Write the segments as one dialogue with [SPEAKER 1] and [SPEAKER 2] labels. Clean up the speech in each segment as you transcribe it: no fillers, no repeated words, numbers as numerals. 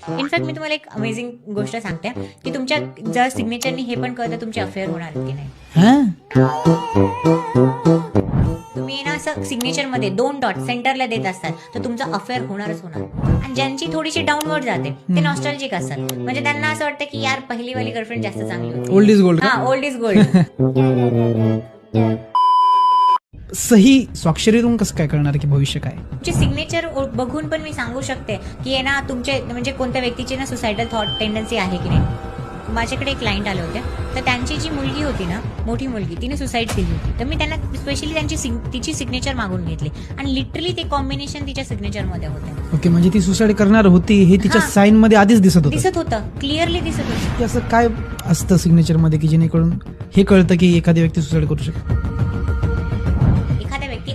[SPEAKER 1] In fact मी तुम्हाला एक amazing गोष्ट सांगते की तुमच्या जर सिग्नेचरनी हे पण कळतं तुमचे अफेअर होणार आहेत की नाही. तुम्ही ना असं सिग्नेचर मध्ये 2 डॉट सेंटरला देत असाल तर तुमचं अफेअर होणारच होणार. आणि ज्यांची थोडीशी डाऊनवर्ड जाते ते नॉस्टॅल्जिक असतात, म्हणजे त्यांना असं वाटतं की यार पहिलीवाली गर्लफ्रेंड जास्त चांगली होती.
[SPEAKER 2] Old is gold.
[SPEAKER 1] हा, ओल्ड इज गोल्ड.
[SPEAKER 2] सही स्वाक्षरीतून कसं काय करणार की भविष्य काय?
[SPEAKER 1] तुमचे सिग्नेचर बघून पण मी सांगू शकते की ना तुमचे म्हणजे कोणत्या व्यक्तीची ना सुसायडल थॉट टेंडन्सी आहे की नाही. माझ्याकडे एक क्लायंट आले होते, तर त्यांची जी मुलगी होती ना, मोठी मुलगी, तिने सुसाईड केली होती. तर मी त्यांना स्पेशली तिची सिग्नेचर मागून घेतली आणि लिटरली ते कॉम्बिनेशन तिच्या सिग्नेचर मध्ये होते.
[SPEAKER 2] ओके, म्हणजे ती सुसाईड करणार होती हे तिच्या साईन मध्ये आधीच दिसत
[SPEAKER 1] होतं, क्लिअरली दिसत होतं.
[SPEAKER 2] असं काय असतं सिग्नेचर मध्ये की जेणेकरून हे कळतं की एखादी व्यक्ती सुसाईड करू शकते?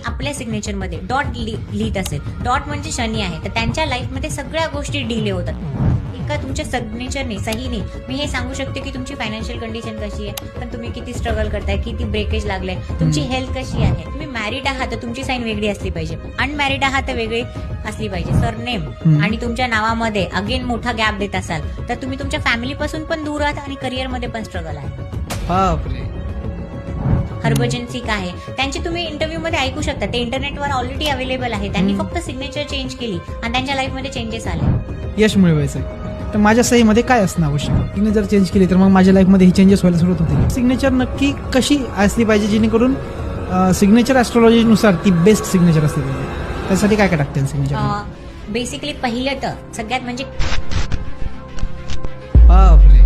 [SPEAKER 1] आपल्या सिग्नेचर मध्ये डॉट लिहित असेल, डॉट म्हणजे शनी आहे, तर त्यांच्या लाईफ मध्ये सगळ्या गोष्टी डिले होतात. एका तुमच्या सिग्नेचरने सहीने मी हे सांगू शकते की तुमची फायनान्शियल कंडिशन कशी आहे, पण तुम्ही किती स्ट्रगल करताय, किती ब्रेकेज लागले, तुमची हेल्थ कशी आहे. तुम्ही मॅरिड आहात तर तुमची साईन वेगळी असली पाहिजे, अनमॅरिड आहात तर वेगळी असली पाहिजे. सरनेम आणि तुमच्या नावामध्ये अगेन मोठा गॅप देत असाल तर तुम्ही तुमच्या फॅमिली पासून पण दूर आहात आणि करिअर मध्ये पण स्ट्रगल आहे.
[SPEAKER 2] बापरे.
[SPEAKER 1] हरभजनसी काय आहे त्यांची तुम्ही इंटरव्ह्यू मध्ये ऐकू शकता, ते इंटरनेटवर ऑलरेडी अवेलेबल आहे. त्यांनी फक्त सिग्नेचर चेंज केली आणि त्यांच्या लाईफ मध्ये चेंजेस आले.
[SPEAKER 2] यश मिळवायचं तर माझ्या सहीमध्ये काय असणं आवश्यक? तिने जर चेंज केली तर मग माझ्या लाईफमध्ये ही चेंजेस व्हायला सुरुवात होतील. सिग्नेचर नक्की कशी असली पाहिजे जेणेकरून सिग्नेचर ॲस्ट्रॉलॉजीनुसार ती बेस्ट सिग्नेचर असली पाहिजे? त्यासाठी काय काय टाकते सिग्नेचर?
[SPEAKER 1] बेसिकली पहिलं तर सगळ्यात म्हणजे
[SPEAKER 2] बापरे.